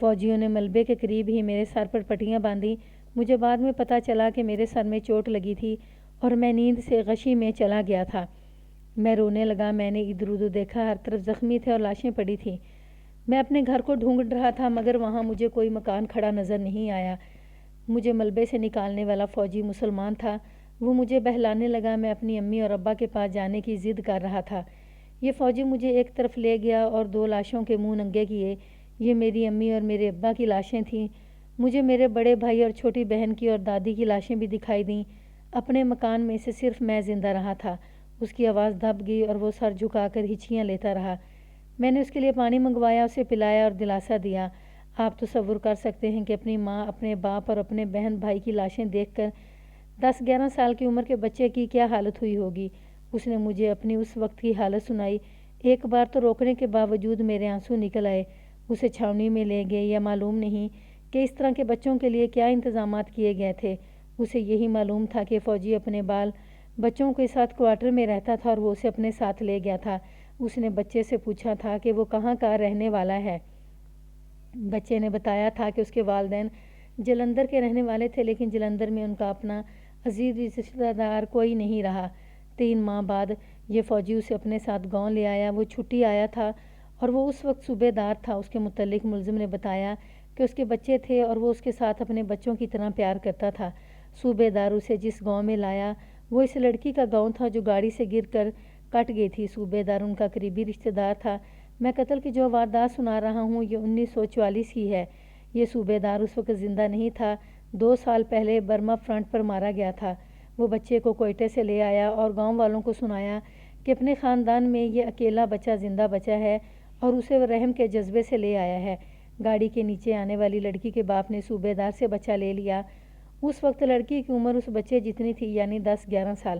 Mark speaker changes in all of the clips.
Speaker 1: فوجیوں نے ملبے کے قریب ہی میرے سر پر پٹیاں باندھی۔ مجھے بعد میں پتہ چلا کہ میرے سر میں چوٹ لگی تھی اور میں نیند سے غشی میں چلا گیا تھا۔ میں رونے لگا۔ میں نے ادھر ادھر دیکھا، ہر طرف زخمی تھے اور لاشیں پڑی تھیں۔ میں اپنے گھر کو ڈھونڈ رہا تھا مگر وہاں مجھے کوئی مکان کھڑا نظر نہیں آیا۔ مجھے ملبے سے نکالنے والا فوجی مسلمان تھا۔ وہ مجھے بہلانے لگا۔ میں اپنی امی اور ابا کے پاس جانے کی ضد کر رہا تھا۔ یہ فوجی مجھے ایک طرف لے گیا اور 2 لاشوں کے منہ ننگے کیے۔ یہ میری امی اور میرے ابا کی لاشیں تھیں۔ مجھے میرے بڑے بھائی اور چھوٹی بہن کی اور دادی کی لاشیں بھی دکھائی دیں۔ اپنے مکان میں سے صرف میں زندہ رہا تھا۔ اس کی آواز دب گئی اور وہ سر جھکا کر ہچکیاں لیتا رہا۔ میں نے اس کے لیے پانی منگوایا، اسے پلایا اور دلاسا دیا۔ آپ تصور کر سکتے ہیں کہ اپنی ماں، اپنے باپ اور اپنے بہن بھائی کی لاشیں دیکھ کر 10-11 سال کی عمر کے بچے کی کیا حالت ہوئی ہوگی۔ اس نے مجھے اپنی اس وقت کی حالت سنائی۔ ایک بار تو روکنے کے باوجود میرے آنسو نکل آئے۔ اسے چھاؤنی میں لے گئے، یا معلوم نہیں کہ اس طرح کے بچوں کے لیے کیا انتظامات کیے گئے تھے۔ اسے یہی معلوم تھا کہ فوجی اپنے بال بچوں کے ساتھ کوارٹر میں رہتا تھا اور وہ اسے اپنے ساتھ لے گیا تھا۔ اس نے بچے سے پوچھا تھا کہ وہ کہاں کا رہنے والا ہے۔ بچے نے بتایا تھا کہ اس کے والدین جلندھر کے رہنے والے تھے، لیکن جلندھر میں ان کا اپنا عزیز رشتہ دار کوئی نہیں رہا۔ 3 ماہ بعد یہ فوجی اسے اپنے ساتھ گاؤں لے آیا۔ وہ چھٹی آیا تھا اور وہ اس وقت صوبے دار تھا۔ اس کے متعلق ملزم نے بتایا کہ اس کے بچے تھے اور وہ اس کے ساتھ اپنے بچوں کی طرح پیار کرتا تھا۔ صوبے دار اسے جس گاؤں میں لایا وہ اس لڑکی کا گاؤں تھا جو گاڑی سے گر کر کٹ گئی تھی۔ صوبے دار ان کا قریبی رشتہ دار تھا۔ میں قتل کی جو واردات سنا رہا ہوں یہ 1944 کی ہے۔ یہ صوبے دار اس وقت زندہ نہیں تھا۔ 2 سال پہلے برما فرنٹ پر مارا گیا تھا۔ وہ بچے کو کوئٹے سے لے آیا اور گاؤں والوں کو سنایا کہ اپنے خاندان میں یہ اکیلا بچہ زندہ بچا ہے اور اسے وہ رحم کے جذبے سے لے آیا ہے۔ گاڑی کے نیچے آنے والی لڑکی کے باپ نے صوبے دار سے بچہ لے لیا۔ اس وقت لڑکی کی عمر اس بچے جتنی تھی، یعنی 10-11 سال۔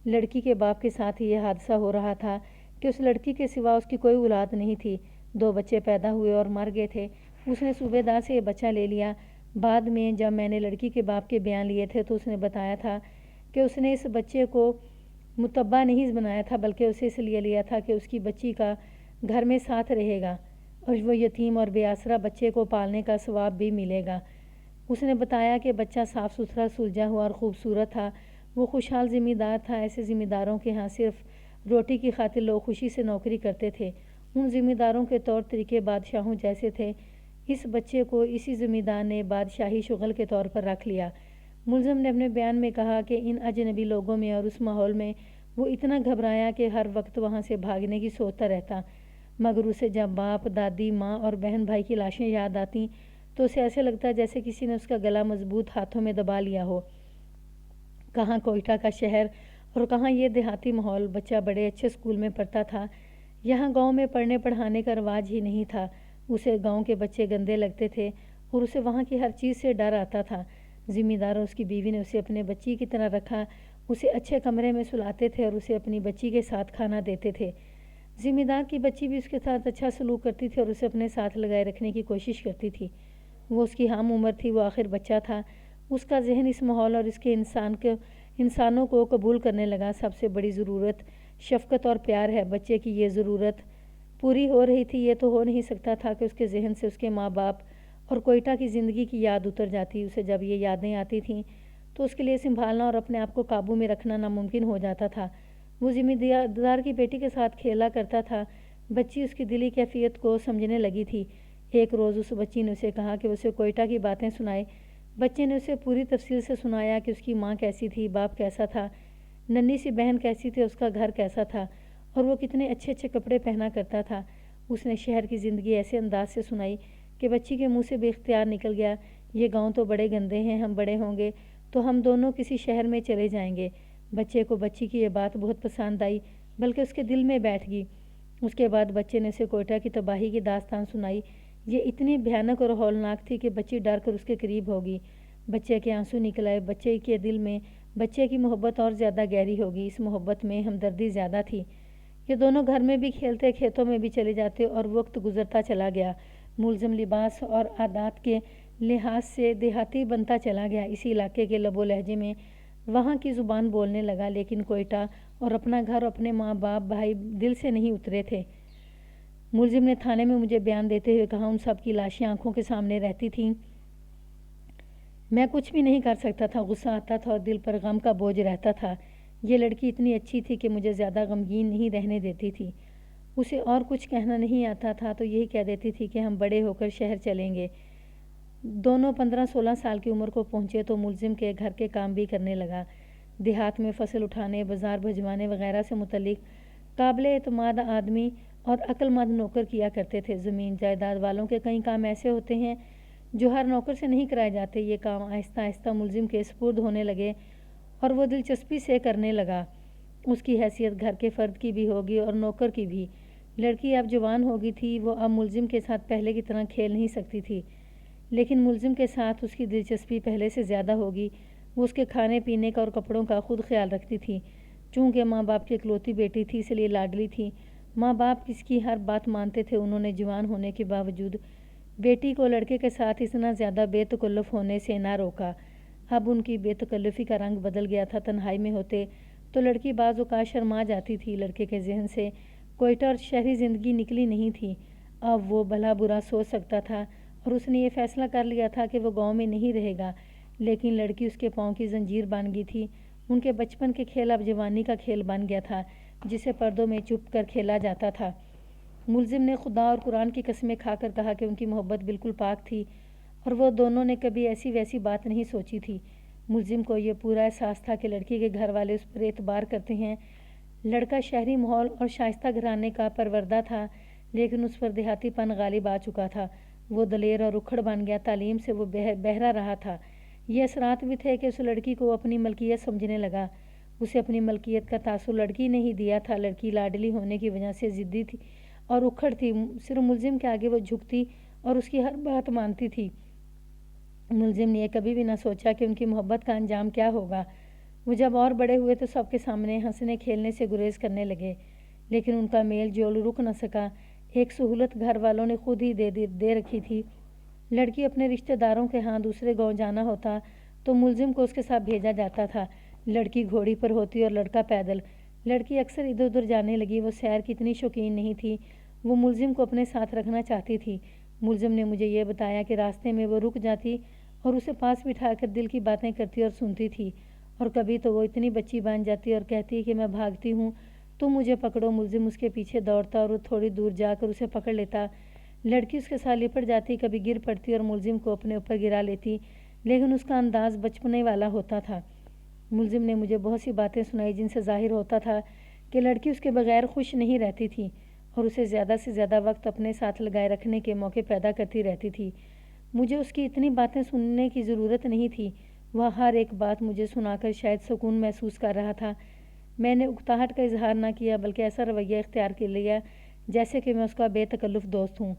Speaker 1: لڑکی کے باپ کے ساتھ یہ حادثہ ہو رہا تھا کہ اس لڑکی کے سوا اس کی کوئی اولاد نہیں تھی۔ 2 بچے پیدا ہوئے اور مر گئے تھے۔ اس نے صوبے دار سے یہ بچہ لے لیا۔ بعد میں جب میں نے لڑکی کے باپ کے بیان لیے تھے تو اس نے بتایا تھا کہ اس نے اس بچے کو متبع نہیں بنایا تھا، بلکہ اسے اس لیے لیا تھا کہ اس کی بچی کا گھر میں ساتھ رہے گا اور وہ یتیم اور بے آسرا بچے کو پالنے کا ثواب بھی ملے گا۔ اس نے بتایا کہ بچہ صاف ستھرا، سلجھا ہوا اور خوبصورت تھا۔ وہ خوشحال ذمہ دار تھا۔ ایسے ذمہ داروں کے ہاں صرف روٹی کی خاطر لوگ خوشی سے نوکری کرتے تھے۔ ان ذمہ داروں کے طور طریقے بادشاہوں جیسے تھے۔ اس بچے کو اسی ذمہ دار نے بادشاہی شغل کے طور پر رکھ لیا۔ ملزم نے اپنے بیان میں کہا کہ ان اجنبی لوگوں میں اور اس ماحول میں وہ اتنا گھبرایا کہ ہر وقت وہاں سے بھاگنے کی سوچتا رہتا، مگر اسے جب باپ، دادی، ماں اور بہن بھائی کی لاشیں یاد آتیں تو اسے ایسے لگتا جیسے کسی نے اس کا گلا مضبوط ہاتھوں میں دبا لیا ہو۔ کہاں کوئٹہ کا شہر اور کہاں یہ دیہاتی ماحول۔ بچہ بڑے اچھے اسکول میں پڑھتا تھا۔ یہاں گاؤں میں پڑھنے پڑھانے کا رواج ہی نہیں تھا۔ اسے گاؤں کے بچے گندے لگتے تھے اور اسے وہاں کی ہر چیز سے ڈر آتا تھا۔ ذمہ دار اور اس کی بیوی نے اسے اپنے بچی کی طرح رکھا۔ اسے اچھے کمرے میں سلاتے تھے اور اسے اپنی بچی کے ساتھ کھانا دیتے تھے۔ ذمہ دار کی بچی بھی اس کے ساتھ اچھا سلوک کرتی تھی اور اسے اپنے ساتھ لگائے رکھنے کی کوشش کرتی تھی۔ وہ اس کی ہم عمر تھی، وہ آخر بچہ تھا۔ اس کا ذہن اس ماحول اور اس کے انسانوں کو قبول کرنے لگا۔ سب سے بڑی ضرورت شفقت اور پیار ہے۔ بچے کی یہ ضرورت پوری ہو رہی تھی۔ یہ تو ہو نہیں سکتا تھا کہ اس کے ذہن سے اس کے ماں باپ اور کوئٹہ کی زندگی کی یاد اتر جاتی۔ اسے جب یہ یادیں آتی تھیں تو اس کے لیے سنبھالنا اور اپنے آپ کو قابو میں رکھنا ناممکن ہو جاتا تھا۔ وہ ذمہ دار کی بیٹی کے ساتھ کھیلا کرتا تھا۔ بچی اس کی دلی کیفیت کو سمجھنے لگی تھی۔ ایک روز اس بچی نے اسے کہا کہ اسے کوئٹہ کی باتیں سنائے۔ بچے نے اسے پوری تفصیل سے سنایا کہ اس کی ماں کیسی تھی، باپ کیسا تھا، ننھی سی بہن کیسی تھی، اس کا گھر کیسا تھا اور وہ کتنے اچھے اچھے کپڑے پہنا کرتا تھا۔ اس نے شہر کی زندگی ایسے انداز سے سنائی کہ بچی کے منہ سے بے اختیار نکل گیا، یہ گاؤں تو بڑے گندے ہیں، ہم بڑے ہوں گے تو ہم دونوں کسی شہر میں چلے جائیں گے۔ بچے کو بچی کی یہ بات بہت پسند آئی، بلکہ اس کے دل میں بیٹھ گئی۔ اس کے بعد بچے نے اسے کوئٹہ کی تباہی کی داستان سنائی۔ یہ اتنی بھیانک اور ہولناک تھی کہ بچی ڈر کر اس کے قریب ہوگی۔ بچے کے آنسو نکل آئے۔ بچے کے دل میں بچے کی محبت اور زیادہ گہری ہوگی۔ اس محبت میں ہمدردی زیادہ تھی۔ یہ دونوں گھر میں بھی کھیلتے، کھیتوں میں بھی چلے جاتے اور وقت گزرتا چلا گیا۔ ملزم لباس اور عادات کے لحاظ سے دیہاتی بنتا چلا گیا۔ اسی علاقے کے لب و لہجے میں وہاں کی زبان بولنے لگا، لیکن کوئٹہ اور اپنا گھر اور اپنے ماں باپ، بھائی دل سے نہیں اترے تھے۔ ملزم نے تھانے میں مجھے بیان دیتے ہوئے کہا، ان سب کی لاشیں آنکھوں کے سامنے رہتی تھیں، میں کچھ بھی نہیں کر سکتا تھا، غصہ آتا تھا اور دل پر غم کا بوجھ رہتا تھا۔ یہ لڑکی اتنی اچھی تھی کہ مجھے زیادہ غمگین نہیں رہنے دیتی تھی۔ اسے اور کچھ کہنا نہیں آتا تھا تو یہی کہہ دیتی تھی کہ ہم بڑے ہو کر شہر چلیں گے۔ دونوں 15-16 سال کی عمر کو پہنچے تو ملزم کے گھر کے کام بھی کرنے لگا۔ دیہات میں فصل اٹھانے، بازار بھجوانے وغیرہ سے متعلق قابل اعتماد آدمی اور عقل مند نوکر کیا کرتے تھے۔ زمین جائیداد والوں کے کئی کام ایسے ہوتے ہیں جو ہر نوکر سے نہیں کرائے جاتے۔ یہ کام آہستہ آہستہ ملزم کے سپرد ہونے لگے اور وہ دلچسپی سے کرنے لگا۔ اس کی حیثیت گھر کے فرد کی بھی ہوگی اور نوکر کی بھی۔ لڑکی اب جوان ہو گئی تھی، وہ اب ملزم کے ساتھ پہلے کی طرح کھیل نہیں سکتی تھی، لیکن ملزم کے ساتھ اس کی دلچسپی پہلے سے زیادہ ہوگی۔ وہ اس کے کھانے پینے کا اور کپڑوں کا خود خیال رکھتی تھی۔ چونکہ ماں باپ کی اکلوتی بیٹی تھی اس لیے لاڈلی تھی۔ ماں باپ اس کی ہر بات مانتے تھے۔ انہوں نے جوان ہونے کے باوجود بیٹی کو لڑکے کے ساتھ اتنا زیادہ بے تکلف ہونے سے نہ روکا۔ اب ان کی بے تکلفی کا رنگ بدل گیا تھا۔ تنہائی میں ہوتے تو لڑکی بعض اوقات شرما جاتی تھی۔ لڑکے کے ذہن سے کوئٹہ اور شہری زندگی نکلی نہیں تھی۔ اب وہ بھلا برا سوچ سکتا تھا اور اس نے یہ فیصلہ کر لیا تھا کہ وہ گاؤں میں نہیں رہے گا، لیکن لڑکی اس کے پاؤں کی زنجیر بن گئی تھی۔ ان کے بچپن کے کھیل اب جوانی کا کھیل بن گیا تھا جسے پردوں میں چھپ کر کھیلا جاتا تھا۔ ملزم نے خدا اور قرآن کی قسمیں کھا کر کہا کہ ان کی محبت بالکل پاک تھی اور وہ دونوں نے کبھی ایسی ویسی بات نہیں سوچی تھی۔ ملزم کو یہ پورا احساس تھا کہ لڑکی کے گھر والے اس پر اعتبار کرتے ہیں۔ لڑکا شہری ماحول اور شائستہ گھرانے کا پروردہ تھا، لیکن اس پر دیہاتی پن غالب آ چکا تھا۔ وہ دلیر اور اکھڑ بن گیا۔ تعلیم سے وہ بہرا رہا تھا۔ یہ اثرات بھی تھے کہ اس لڑکی کو اپنی ملکیت سمجھنے لگا۔ اسے اپنی ملکیت کا تاثر لڑکی نے ہی دیا تھا۔ لڑکی لاڈلی ہونے کی وجہ سے ضدی تھی اور اکھڑ تھی۔ صرف ملزم کے آگے وہ جھکتی اور اس کی ہر بات مانتی تھی۔ ملزم نے یہ کبھی بھی نہ سوچا کہ ان کی محبت کا انجام کیا ہوگا۔ وہ جب اور بڑے ہوئے تو سب کے سامنے ہنسنے کھیلنے سے گریز کرنے لگے، لیکن ان کا میل جول رک نہ سکا۔ ایک سہولت گھر والوں نے خود ہی دے رکھی تھی۔ لڑکی اپنے رشتہ داروں کے ہاں دوسرے گاؤں جانا ہوتا تو ملزم کو اس کے ساتھ بھیجا جاتا تھا۔ لڑکی گھوڑی پر ہوتی اور لڑکا پیدل۔ لڑکی اکثر ادھر ادھر جانے لگی۔ وہ سیر کی اتنی شوقین نہیں تھی۔ وہ ملزم کو اپنے ساتھ رکھنا چاہتی تھی۔ ملزم نے مجھے یہ بتایا کہ راستے میں وہ رک جاتی اور اسے پاس بٹھا کر دل کی باتیں کرتی اور سنتی تھی، اور کبھی تو وہ اتنی بچی بن جاتی اور کہتی کہ میں بھاگتی ہوں، تم مجھے پکڑو۔ ملزم اس کے پیچھے دوڑتا اور وہ تھوڑی دور جا کر اسے پکڑ لیتا۔ لڑکی اس کے ساتھ لپٹ جاتی، کبھی گر پڑتی اور ملزم کو اپنے اوپر گرا لیتی، لیکن اس کا انداز بچپنے والا ہوتا تھا۔ ملزم نے مجھے بہت سی باتیں سنائی جن سے ظاہر ہوتا تھا کہ لڑکی اس کے بغیر خوش نہیں رہتی تھی اور اسے زیادہ سے زیادہ وقت اپنے ساتھ لگائے رکھنے کے موقع پیدا کرتی رہتی تھی۔ مجھے اس کی اتنی باتیں سننے کی ضرورت نہیں تھی۔ وہ ہر ایک بات مجھے سنا کر شاید سکون محسوس کر رہا تھا۔ میں نے اکتاہٹ کا اظہار نہ کیا، بلکہ ایسا رویہ اختیار کر لیا جیسے کہ میں اس کا بے تکلف دوست ہوں۔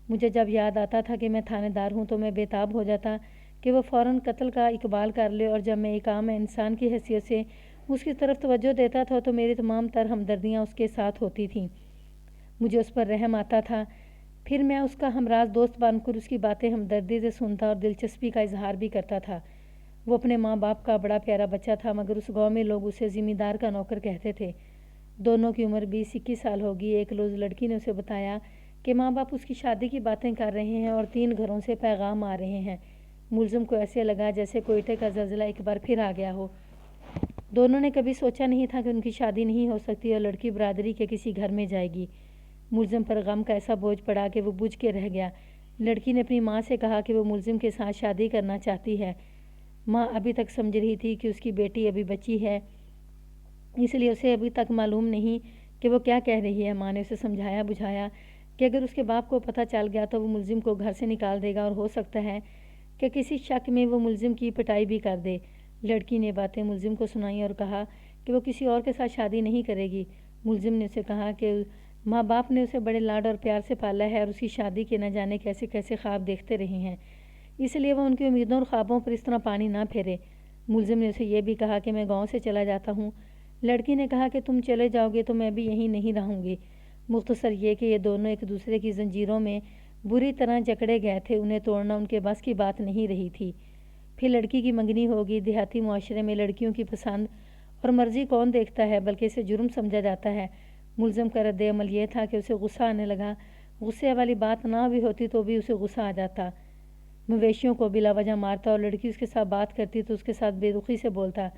Speaker 1: مجھے جب یاد آتا تھا کہ میں تھانے دار ہوں تو میں بے تاب ہو جاتا کہ وہ فوراً قتل کا اقبال کر لے، اور جب میں ایک عام انسان کی حیثیت سے اس کی طرف توجہ دیتا تھا تو میری تمام تر ہمدردیاں اس کے ساتھ ہوتی تھیں۔ مجھے اس پر رحم آتا تھا۔ پھر میں اس کا ہمراز دوست بن کر اس کی باتیں ہمدردی سے سنتا اور دلچسپی کا اظہار بھی کرتا تھا۔ وہ اپنے ماں باپ کا بڑا پیارا بچہ تھا، مگر اس گاؤں میں لوگ اسے زمیندار کا نوکر کہتے تھے۔ دونوں کی عمر 20-21 سال ہوگی۔ ایک روز لڑکی نے اسے بتایا کہ ماں باپ اس کی شادی کی باتیں کر رہے ہیں اور 3 گھروں سے پیغام آ رہے ہیں۔ ملزم کو ایسے لگا جیسے کوئٹے کا زلزلہ ایک بار پھر آ گیا ہو۔ دونوں نے کبھی سوچا نہیں تھا کہ ان کی شادی نہیں ہو سکتی اور لڑکی برادری کے کسی گھر میں جائے گی۔ ملزم پر غم کا ایسا بوجھ پڑا کہ وہ بجھ کے رہ گیا۔ لڑکی نے اپنی ماں سے کہا کہ وہ ملزم کے ساتھ شادی کرنا چاہتی ہے۔ ماں ابھی تک سمجھ رہی تھی کہ اس کی بیٹی ابھی بچی ہے، اس لیے اسے ابھی تک معلوم نہیں کہ وہ کیا کہہ رہی ہے۔ ماں نے اسے سمجھایا بجھایا کہ اگر اس کے باپ کو پتہ چل گیا تو وہ ملزم کو گھر سے نکال دے گا اور ہو سکتا ہے کہ کسی شک میں وہ ملزم کی پٹائی بھی کر دے۔ لڑکی نے باتیں ملزم کو سنائیں اور کہا کہ وہ کسی اور کے ساتھ شادی نہیں کرے گی۔ ملزم نے اسے کہا کہ ماں باپ نے اسے بڑے لاڈ اور پیار سے پالا ہے اور اس کی شادی کے نہ جانے کیسے کیسے خواب دیکھتے رہے ہیں، اس لیے وہ ان کی امیدوں اور خوابوں پر اس طرح پانی نہ پھیرے۔ ملزم نے اسے یہ بھی کہا کہ میں گاؤں سے چلا جاتا ہوں۔ لڑکی نے کہا کہ تم چلے جاؤ گے تو میں بھی یہیں نہیں رہوں گی۔ مختصر یہ کہ یہ دونوں ایک دوسرے کی زنجیروں میں بری طرح جکڑے گئے تھے۔ انہیں توڑنا ان کے بس کی بات نہیں رہی تھی۔ پھر لڑکی کی منگنی ہوگی۔ دیہاتی معاشرے میں لڑکیوں کی پسند اور مرضی کون دیکھتا ہے، بلکہ اسے جرم سمجھا جاتا ہے۔ ملزم کا رد عمل یہ تھا کہ اسے غصہ آنے لگا غصے والی بات نہ بھی ہوتی تو بھی اسے غصہ آ جاتا۔ مویشیوں کو بلا وجہ مارتا اور لڑکی اس کے ساتھ بات کرتی تو اس کے ساتھ بے رخی سے بولتا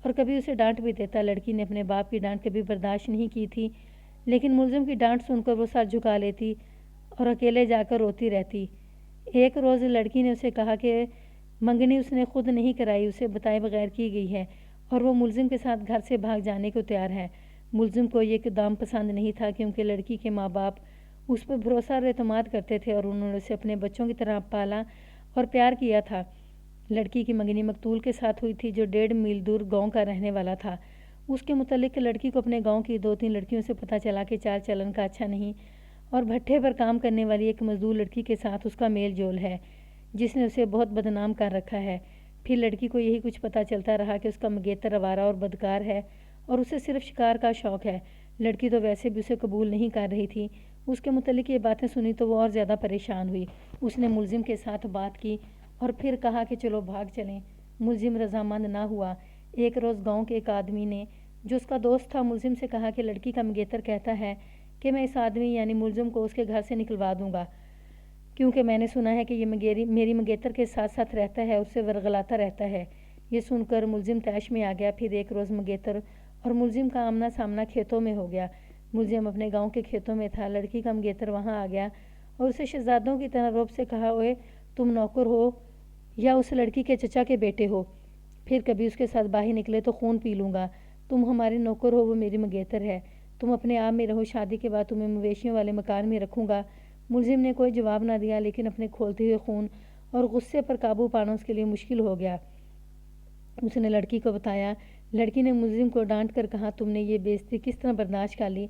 Speaker 1: اور کبھی اسے ڈانٹ بھی دیتا۔ لڑکی نے اپنے باپ کی ڈانٹ کبھی برداشت نہیں کی تھی، لیکن ملزم کی ڈانٹ سن کر وہ سر جھکا لیتی اور اکیلے جا کر روتی رہتی۔ ایک روز لڑکی نے اسے کہا کہ منگنی اس نے خود نہیں کرائی، اسے بتائے بغیر کی گئی ہے اور وہ ملزم کے ساتھ گھر سے بھاگ جانے کو تیار ہے۔ ملزم کو یہ اقدام پسند نہیں تھا کیونکہ لڑکی کے ماں باپ اس پر بھروسہ اور اعتماد کرتے تھے اور انہوں نے اسے اپنے بچوں کی طرح پالا اور پیار کیا تھا۔ لڑکی کی منگنی مقتول کے ساتھ ہوئی تھی جو 1.5 میل دور گاؤں کا رہنے والا تھا۔ اس کے متعلق لڑکی کو اپنے گاؤں کی 2-3 لڑکیوں سے پتہ چلا کہ چال چلن کا اچھا نہیں اور بھٹے پر کام کرنے والی ایک مزدور لڑکی کے ساتھ اس کا میل جول ہے جس نے اسے بہت بدنام کر رکھا ہے۔ پھر لڑکی کو یہی کچھ پتہ چلتا رہا کہ اس کا منگیتر آوارہ اور بدکار ہے اور اسے صرف شکار کا شوق ہے۔ لڑکی تو ویسے بھی اسے قبول نہیں کر رہی تھی۔ اس کے متعلق یہ باتیں سنی تو وہ اور زیادہ پریشان ہوئی۔ اس نے ملزم کے ساتھ بات کی اور پھر کہا کہ چلو بھاگ چلیں۔ ملزم رضامند نہ ہوا۔ ایک روز گاؤں کے ایک آدمی نے جو اس کا دوست تھا ملزم سے کہا کہ لڑکی کا منگیتر کہتا ہے کہ میں اس آدمی یعنی ملزم کو اس کے گھر سے نکلوا دوں گا کیونکہ میں نے سنا ہے کہ یہ میری منگیتر کے ساتھ ساتھ رہتا ہے، اس سے ورغلاتا رہتا ہے۔ یہ سن کر ملزم طیش میں آ گیا۔ پھر ایک روز منگیتر اور ملزم کا آمنا سامنا کھیتوں میں ہو گیا۔ ملزم اپنے گاؤں کے کھیتوں میں تھا۔ لڑکی کا منگیتر وہاں آ گیا اور اسے شہزادوں کی طرح رعب سے کہا، اوئے تم نوکر ہو یا اس لڑکی کے چچا کے بیٹے ہو؟ پھر کبھی اس کے ساتھ باہر نکلے تو خون پی لوں گا۔ تم ہماری نوکر ہو، وہ میری منگیتر ہے۔ تم اپنے آپ میں رہو، شادی کے بعد تمہیں مویشیوں والے مکان میں رکھوں گا۔ ملزم نے کوئی جواب نہ دیا لیکن اپنے کھولتے ہوئے خون اور غصے پر قابو پانا اس کے لیے مشکل ہو گیا۔ اس نے لڑکی کو بتایا۔ لڑکی نے ملزم کو ڈانٹ کر کہا، تم نے یہ بے عزتی کس طرح برداشت کر لی؟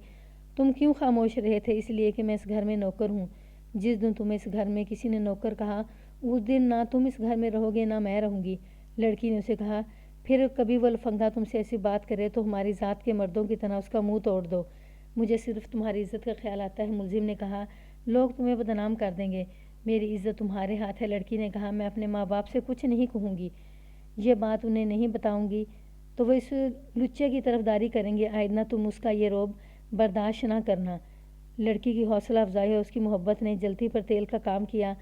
Speaker 1: تم کیوں خاموش رہے تھے؟ اس لیے کہ میں اس گھر میں نوکر ہوں۔ جس دن تمہیں اس گھر میں کسی نے نوکر کہا اس دن نہ تم اس گھر میں رہو گے نہ میں رہوں گی۔ لڑکی نے اسے کہا، پھر کبھی وہ لفنگا تم سے ایسی بات کرے تو ہماری ذات کے مردوں کی طرح اس کا منہ توڑ دو۔ مجھے صرف تمہاری عزت کا خیال آتا ہے۔ ملزم نے کہا، لوگ تمہیں بدنام کر دیں گے، میری عزت تمہارے ہاتھ ہے۔ لڑکی نے کہا، میں اپنے ماں باپ سے کچھ نہیں کہوں گی، یہ بات انہیں نہیں بتاؤں گی تو وہ اس لچے کی طرفداری کریں گے۔ آئندہ تم اس کا یہ رعب برداشت نہ کرنا۔ لڑکی کی حوصلہ افزائی اور اس کی محبت نے جلتی پر تیل کا کام کیا۔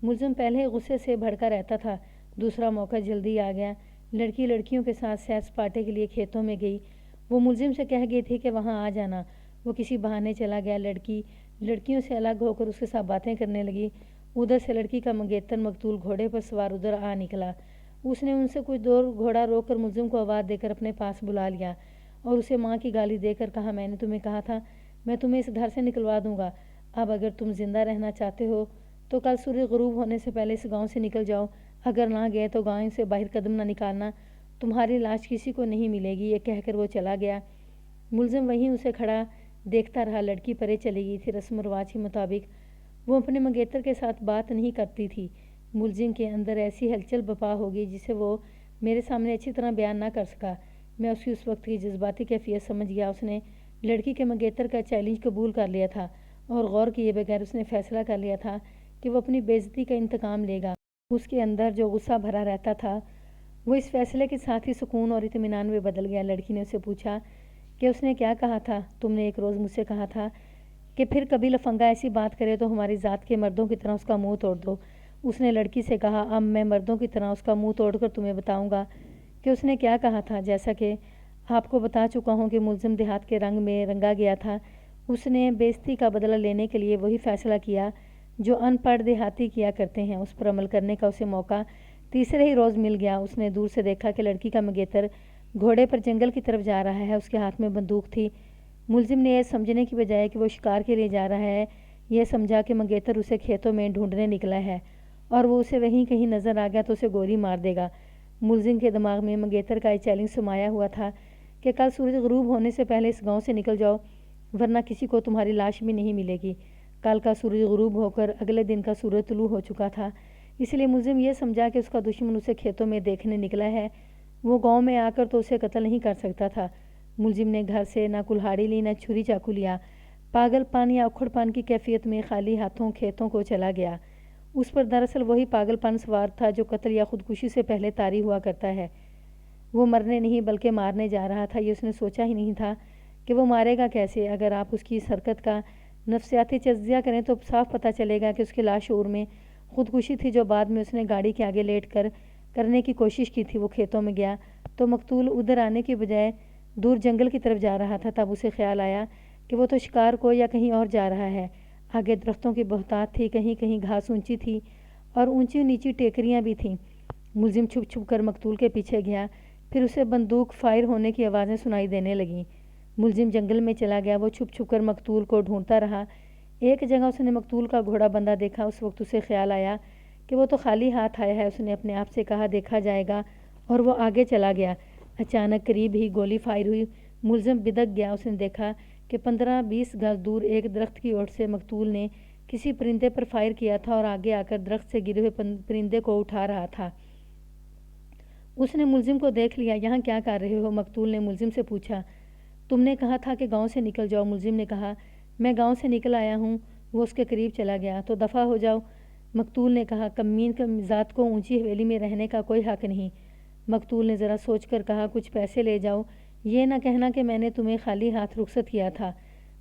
Speaker 1: ملزم پہلے غصے سے بھڑکا رہتا تھا، دوسرا موقع جلدی آ گیا۔ لڑکی لڑکیوں کے ساتھ سیر سپاٹے کے لیے کھیتوں میں گئی۔ وہ ملزم سے کہہ گئی تھی کہ وہاں آ جانا۔ وہ کسی بہانے چلا گیا۔ لڑکی لڑکیوں سے الگ ہو کر اس کے ساتھ باتیں کرنے لگی۔ ادھر سے لڑکی کا منگیتر مقتول گھوڑے پر سوار ادھر آ نکلا۔ اس نے ان سے کچھ دور گھوڑا روک کر ملزم کو آواز دے کر اپنے پاس بلا لیا اور اسے ماں کی گالی دے کر کہا، میں نے تمہیں کہا تھا میں تمہیں اس گھر سے نکلوا دوں گا۔ اب اگر تم زندہ رہنا چاہتے ہو تو کل سورج غروب ہونے سے پہلے اس گاؤں سے نکل جاؤ، اگر نہ گئے تو گاؤں سے باہر قدم نہ نکالنا، تمہاری لاش کسی کو نہیں ملے گی۔ یہ کہہ کر وہ چلا گیا۔ ملزم وہیں اسے کھڑا دیکھتا رہا۔ لڑکی پرے چلی گئی تھی۔ رسم و رواج کے مطابق وہ اپنے منگیتر کے ساتھ بات نہیں کرتی تھی۔ ملزم کے اندر ایسی ہلچل بپا ہو گئی جسے وہ میرے سامنے اچھی طرح بیان نہ کر سکا۔ میں اس کی اس وقت کی جذباتی کیفیت سمجھ گیا۔ اس نے لڑکی کے منگیتر کا چیلنج قبول کر لیا تھا اور غور کیے بغیر اس نے فیصلہ کر لیا تھا کہ وہ اپنی بے عزتی کا انتقام لے گا۔ اس کے اندر جو غصہ بھرا رہتا تھا وہ اس فیصلے کے ساتھ ہی سکون اور اطمینان میں بدل گیا۔ لڑکی نے اسے پوچھا کہ اس نے کیا کہا تھا؟ تم نے ایک روز مجھ سے کہا تھا کہ پھر کبھی لفنگا ایسی بات کرے تو ہماری ذات کے مردوں کی طرح اس کا منہ توڑ دو۔ اس نے لڑکی سے کہا، اب میں مردوں کی طرح اس کا منہ توڑ کر تمہیں بتاؤں گا کہ اس نے کیا کہا تھا۔ جیسا کہ آپ کو بتا چکا ہوں کہ ملزم دیہات کے رنگ میں رنگا گیا تھا۔ اس نے بے عزتی کا بدلہ لینے کے لیے وہی فیصلہ کیا جو ان پڑھ دیہاتی کیا کرتے ہیں۔ اس پر عمل کرنے کا اسے موقع تیسرے ہی روز مل گیا۔ اس نے دور سے دیکھا کہ لڑکی کا منگیتر گھوڑے پر جنگل کی طرف جا رہا ہے۔ اس کے ہاتھ میں بندوق تھی۔ ملزم نے یہ سمجھنے کی بجائے کہ وہ شکار کے لیے جا رہا ہے، یہ سمجھا کہ منگیتر اسے کھیتوں میں ڈھونڈنے نکلا ہے اور وہ اسے وہیں کہیں نظر آ گیا تو اسے گولی مار دے گا۔ ملزم کے دماغ میں منگیتر کا یہ چیلنج سمایا ہوا تھا کہ کل سورج غروب ہونے سے پہلے اس گاؤں سے نکل جاؤ ورنہ کسی کو تمہاری لاش بھی نہیں ملے گی۔ کل کا سورج غروب ہو کر اگلے دن کا سورج طلوع ہو چکا تھا، اس لیے ملزم یہ سمجھا کہ اس کا دشمن اسے کھیتوں میں دیکھنے نکلا ہے۔ وہ گاؤں میں آ کر تو اسے قتل نہیں کر سکتا تھا۔ ملزم نے گھر سے نہ کلہاڑی لی نہ چھری چاقو لیا۔ پاگل پن یا اکھڑ پن کی کیفیت میں خالی ہاتھوں کھیتوں کو چلا گیا۔ اس پر دراصل وہی پاگل پن سوار تھا جو قتل یا خودکشی سے پہلے طاری ہوا کرتا ہے۔ وہ مرنے نہیں بلکہ مارنے جا رہا تھا۔ یہ اس نے سوچا ہی نہیں تھا کہ وہ مارے گا کیسے۔ اگر آپ اس کی اس حرکت کا نفسیاتی تجزیہ کریں تو صاف پتہ چلے گا کہ اس کے لاشعور میں خودکشی تھی جو بعد میں اس نے گاڑی کے آگے لیٹ کر کرنے کی کوشش کی تھی۔ وہ کھیتوں میں گیا تو مقتول ادھر آنے کی بجائے دور جنگل کی طرف جا رہا تھا۔ تب اسے خیال آیا کہ وہ تو شکار کو یا کہیں اور جا رہا ہے۔ آگے درختوں کی بہتات تھی، کہیں کہیں گھاس اونچی تھی اور اونچی نیچی ٹیکریاں بھی تھیں۔ ملزم چھپ چھپ کر مقتول کے پیچھے گیا، پھر اسے بندوق فائر ہونے کی آوازیں سنائی دینے لگیں۔ ملزم جنگل میں چلا گیا، وہ چھپ چھپ کر مقتول کو ڈھونڈتا رہا۔ ایک جگہ اس نے مقتول کا گھوڑا بندھا دیکھا۔ اس وقت اسے خیال آیا کہ وہ تو خالی ہاتھ آیا ہے۔ اس نے اپنے آپ سے کہا دیکھا جائے گا، اور وہ آگے چلا گیا۔ اچانک قریب ہی گولی فائر ہوئی۔ ملزم بدک گیا۔ اس نے دیکھا کہ 15-20 گز دور ایک درخت کی اوٹ سے مقتول نے کسی پرندے پر فائر کیا تھا اور آگے آ کر درخت سے گرے ہوئے پرندے کو اٹھا رہا تھا۔ اس نے ملزم کو دیکھ لیا۔ یہاں کیا کر رہے ہو؟ مقتول نے ملزم سے پوچھا۔ تم نے کہا تھا کہ گاؤں سے نکل جاؤ۔ ملزم نے کہا میں گاؤں سے نکل آیا ہوں۔ وہ اس کے قریب چلا گیا۔ تو دفع ہو جاؤ۔ مقتول نے کہا کمین ذات کو اونچی حویلی میں رہنے کا کوئی حق نہیں۔ مقتول نے ذرا سوچ کر کہا کچھ پیسے لے جاؤ، یہ نہ کہنا کہ میں نے تمہیں خالی ہاتھ رخصت کیا تھا۔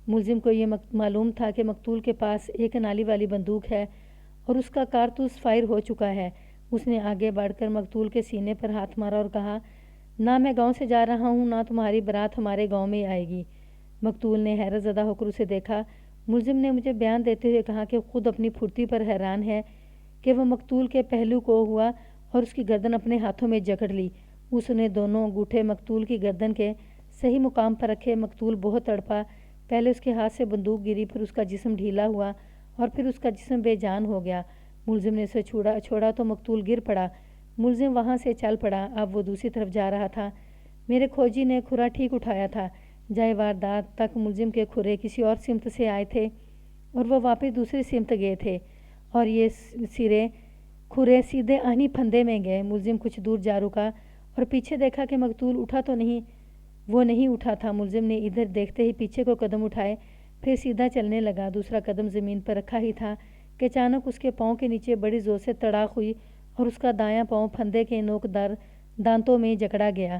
Speaker 1: ملزم کو یہ معلوم تھا کہ مقتول کے پاس ایک نالی والی بندوق ہے اور اس کا کارتوس فائر ہو چکا ہے۔ اس نے آگے بڑھ کر مقتول کے سینے پر ہاتھ مارا اور کہا نہ میں گاؤں سے جا رہا ہوں، نہ تمہاری برات ہمارے گاؤں میں آئے گی۔ مقتول نے حیرت زدہ ہو کر اسے دیکھا۔ ملزم نے مجھے بیان دیتے ہوئے کہا کہ خود اپنی پھرتی پر حیران ہے کہ وہ مقتول کے پہلو کو ہوا اور اس کی گردن اپنے ہاتھوں میں جکڑ لی۔ اس نے دونوں انگوٹھے مقتول کی گردن کے صحیح مقام پر رکھے۔ مقتول بہت تڑپا۔ پہلے اس کے ہاتھ سے بندوق گری، پھر اس کا جسم ڈھیلا ہوا اور پھر اس کا جسم بے جان ہو گیا۔ ملزم نے اسے چھوڑا تو مقتول گر پڑا۔ ملزم وہاں سے چل پڑا۔ اب وہ دوسری طرف جا رہا تھا۔ میرے کھوجی نے کھرا ٹھیک اٹھایا تھا۔ جائے واردات تک ملزم کے کھرے کسی اور سمت سے آئے تھے اور وہ واپس دوسری سمت گئے تھے اور یہ کھرے سیدھے آہنی پھندے میں گئے۔ ملزم کچھ دور جا رکا اور پیچھے دیکھا کہ مقتول اٹھا تو نہیں۔ وہ نہیں اٹھا تھا۔ ملزم نے ادھر دیکھتے ہی پیچھے کو قدم اٹھائے، پھر سیدھا چلنے لگا۔ دوسرا قدم زمین پر رکھا ہی تھا کہ اچانک اس کے پاؤں کے نیچے بڑی زور سے تڑاک ہوئی اور اس کا دایاں پاؤں پھندے کے نوکدار دانتوں میں جکڑا گیا۔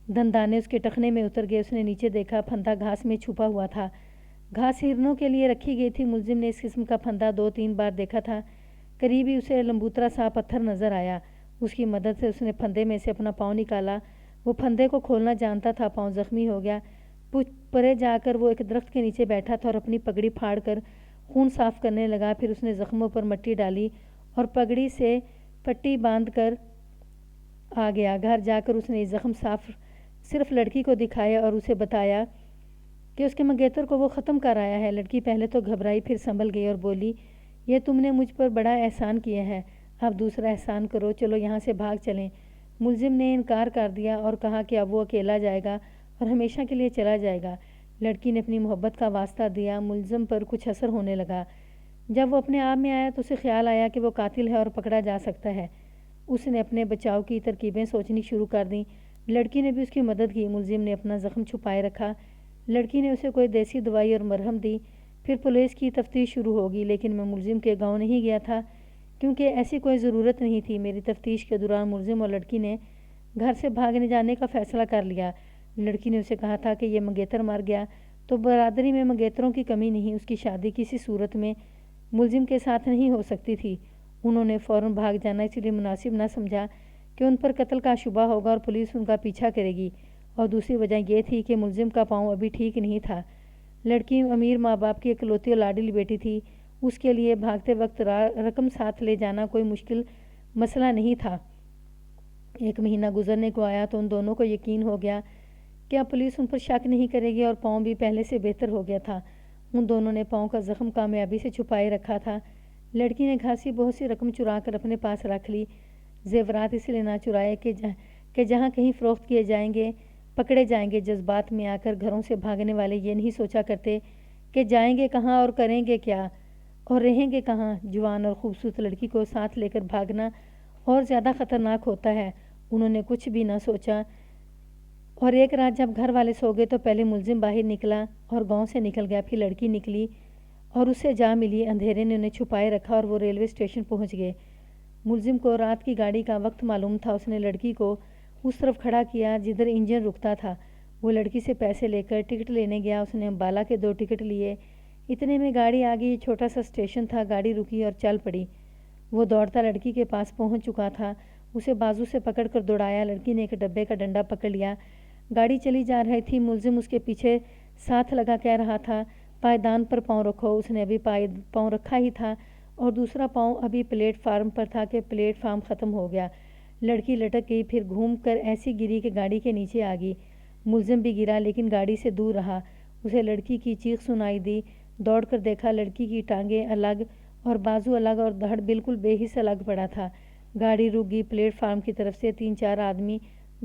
Speaker 1: دندانے اس کے ٹخنے میں اتر گئے۔ اس نے نیچے دیکھا، پھندا گھاس میں چھپا ہوا تھا۔ گھاس ہرنوں کے لیے رکھی گئی تھی۔ ملزم نے اس قسم کا پھندا 2-3 بار دیکھا تھا۔ قریب ہی اسے لمبوترا سا پتھر نظر آیا۔ اس کی مدد سے اس نے پھندے میں سے اپنا پاؤں نکالا۔ وہ پھندے کو کھولنا جانتا تھا۔ پاؤں زخمی ہو گیا۔ پرے جا کر وہ ایک درخت کے نیچے بیٹھا تھا اور اپنی پگڑی پھاڑ کر خون صاف کرنے لگا۔ پھر اس نے زخموں پر مٹی ڈالی اور پگڑی سے پٹی باندھ کر آ گیا۔ گھر جا کر اس نے زخم صرف لڑکی کو دکھایا اور اسے بتایا کہ اس کے منگیتر کو وہ ختم کر آیا ہے۔ لڑکی پہلے تو گھبرائی، پھر سنبھل گئی اور بولی یہ تم نے مجھ پر بڑا احسان کیا ہے، اب دوسرا احسان کرو، چلو یہاں سے بھاگ چلیں۔ ملزم نے انکار کر دیا اور کہا کہ اب وہ اکیلا جائے گا اور ہمیشہ کے لیے چلا جائے گا۔ لڑکی نے اپنی محبت کا واسطہ دیا۔ ملزم پر کچھ اثر ہونے لگا۔ جب وہ اپنے آپ میں آیا تو اسے خیال آیا کہ وہ قاتل ہے اور پکڑا جا سکتا ہے۔ اس نے اپنے بچاؤ کی ترکیبیں سوچنی شروع کر دیں۔ لڑکی نے بھی اس کی مدد کی۔ ملزم نے اپنا زخم چھپائے رکھا۔ لڑکی نے اسے کوئی دیسی دوائی اور مرہم دی۔ پھر پولیس کی تفتیش شروع ہوگی، لیکن میں ملزم کے گاؤں نہیں گیا تھا کیونکہ ایسی کوئی ضرورت نہیں تھی۔ میری تفتیش کے دوران ملزم اور لڑکی نے گھر سے بھاگنے جانے کا فیصلہ کر لیا۔ لڑکی نے اسے کہا تھا کہ یہ منگیتر مر گیا تو برادری میں منگیتروں کی کمی نہیں، اس کی شادی کسی صورت میں ملزم کے ساتھ نہیں ہو سکتی تھی۔ انہوں نے فوراً بھاگ جانا اس لیے مناسب نہ سمجھا کہ ان پر قتل کا شبہ ہوگا اور پولیس ان کا پیچھا کرے گی، اور دوسری وجہ یہ تھی کہ ملزم کا پاؤں ابھی ٹھیک نہیں تھا۔ لڑکی امیر ماں باپ کی اکلوتی اور لاڈلی بیٹی تھی۔ اس کے لیے بھاگتے وقت رقم ساتھ لے جانا کوئی مشکل مسئلہ نہیں تھا۔ 1 مہینہ گزرنے کو آیا تو ان دونوں کو یقین ہو گیا کہ اب پولیس ان پر شک نہیں کرے گی اور پاؤں بھی پہلے سے بہتر ہو گیا تھا۔ ان دونوں نے پاؤں کا زخم کامیابی سے چھپائے رکھا تھا۔ لڑکی نے گھر سے بہت سی رقم چرا کر اپنے پاس رکھ لی۔ زیورات اس لیے نہ چرائے کہ جہاں کہیں فروخت کیے جائیں گے پکڑے جائیں گے۔ جذبات میں آ کر گھروں سے بھاگنے والے یہ نہیں سوچا کرتے کہ جائیں گے کہاں اور کریں گے کیا اور رہیں گے کہاں۔ جوان اور خوبصورت لڑکی کو ساتھ لے کر بھاگنا اور زیادہ خطرناک ہوتا ہے۔ انہوں نے کچھ بھی نہ سوچا اور ایک رات جب گھر والے سو گئے تو پہلے ملزم باہر نکلا اور گاؤں سے نکل گیا، پھر لڑکی نکلی اور اس سے جا ملی۔ اندھیرے نے انہیں چھپائے رکھا اور وہ ریلوے اسٹیشن پہنچ گئے۔ ملزم کو رات کی گاڑی کا وقت معلوم تھا۔ اس نے لڑکی کو اس طرف کھڑا کیا جدھر انجن رکتا تھا۔ وہ لڑکی سے پیسے لے کر ٹکٹ لینے گیا۔ اس نے امبالہ کے 2 ٹکٹ لیے۔ اتنے میں گاڑی آ گئی۔ چھوٹا سا اسٹیشن تھا۔ گاڑی رکی اور چل پڑی۔ وہ دوڑتا لڑکی کے پاس پہنچ چکا تھا۔ اسے بازو سے پکڑ کر دوڑایا۔ لڑکی نے ایک ڈبے کا ڈنڈا پکڑ لیا۔ گاڑی چلی جا رہی تھی۔ ملزم اس کے پیچھے ساتھ لگا کہہ رہا تھا، پائیدان پر پاؤں رکھو۔ اس نے ابھی پاؤں رکھا ہی تھا اور دوسرا پاؤں ابھی پلیٹ فارم پر تھا کہ پلیٹ فارم ختم ہو گیا۔ لڑکی لٹک گئی، پھر گھوم کر ایسی گری کہ گاڑی کے نیچے آ گئی۔ ملزم بھی گرا لیکن گاڑی سے دور رہا۔ اسے لڑکی کی چیخ سنائی دی۔ دوڑ کر دیکھا، لڑکی کی ٹانگیں الگ اور بازو الگ اور دھڑ بالکل بے حس الگ پڑا تھا۔ گاڑی رک گئی۔ پلیٹ فارم کی طرف سے 3-4 آدمی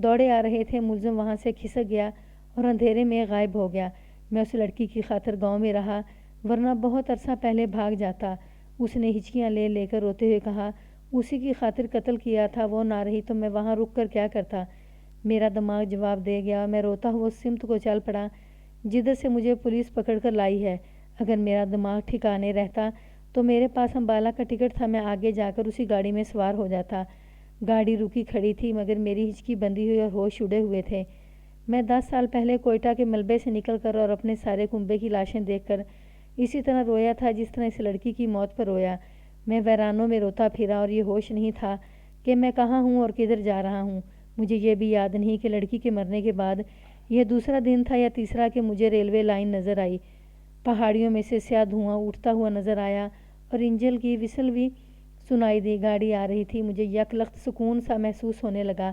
Speaker 1: دوڑے آ رہے تھے۔ ملزم وہاں سے کھسک گیا اور اندھیرے میں غائب ہو گیا۔ میں اس لڑکی کی خاطر گاؤں میں رہا، ورنہ بہت عرصہ پہلے بھاگ جاتا۔ اس نے ہچکیاں لے لے کر روتے ہوئے کہا، اسی کی خاطر قتل کیا تھا، وہ نہ رہی تو میں وہاں رک کر کیا کرتا۔ میرا دماغ جواب دے گیا۔ میں روتا ہوا اس سمت کو چل پڑا جدھر سے مجھے پولیس پکڑ کر لائی ہے۔ اگر میرا دماغ ٹھکانے رہتا تو میرے پاس امبالہ کا ٹکٹ تھا، میں آگے جا کر اسی گاڑی میں سوار ہو جاتا۔ گاڑی رکی کھڑی تھی مگر میری ہچکی بندھی ہوئی اور ہوش اڑے ہوئے تھے۔ میں 10 سال پہلے کوئٹہ کے ملبے سے نکل کر اور اپنے سارے کنبے کی لاشیں دیکھ کر اسی طرح رویا تھا جس طرح اس لڑکی کی موت پر رویا۔ میں ویرانوں میں روتا پھرا اور یہ ہوش نہیں تھا کہ میں کہاں ہوں اور کدھر جا رہا ہوں۔ مجھے یہ بھی یاد نہیں کہ لڑکی کے مرنے کے بعد یہ دوسرا دن تھا یا تیسرا کہ مجھے ریلوے لائن نظر آئی۔ پہاڑیوں میں سے سیاہ دھواں اٹھتا ہوا نظر آیا اور انجن کی وسل بھی سنائی دی۔ گاڑی آ رہی تھی۔ مجھے یک لخت سکون سا محسوس ہونے لگا۔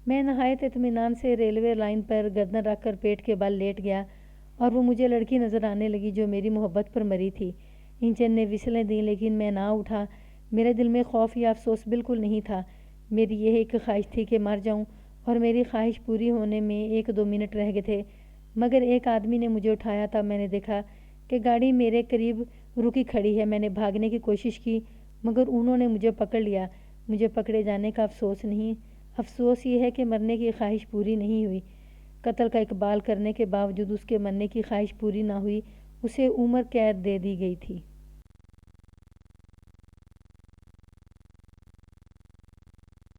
Speaker 1: میں نہایت اطمینان سے ریلوے لائن پر گردن رکھ کر پیٹ کے بل لیٹ گیا اور وہ مجھے لڑکی نظر آنے لگی جو میری محبت پر مری تھی۔ انجن نے وسلیں دیں لیکن میں نہ اٹھا۔ میرے دل میں خوف یا افسوس بالکل نہیں تھا۔ میری یہ ایک خواہش تھی کہ مر جاؤں اور میری خواہش پوری ہونے میں 1-2 منٹ رہ گئے تھے۔ مگر ایک آدمی نے مجھے اٹھایا۔ تب میں نے دیکھا کہ گاڑی میرے قریب رکی کھڑی ہے۔ میں نے بھاگنے کی کوشش کی مگر انہوں نے مجھے پکڑ لیا۔ مجھے پکڑے جانے کا افسوس نہیں، افسوس یہ ہے کہ مرنے کی خواہش پوری نہیں ہوئی۔ قتل کا اقبال کرنے کے باوجود اس کے مرنے کی خواہش پوری نہ ہوئی۔ اسے عمر قید دے دی گئی تھی۔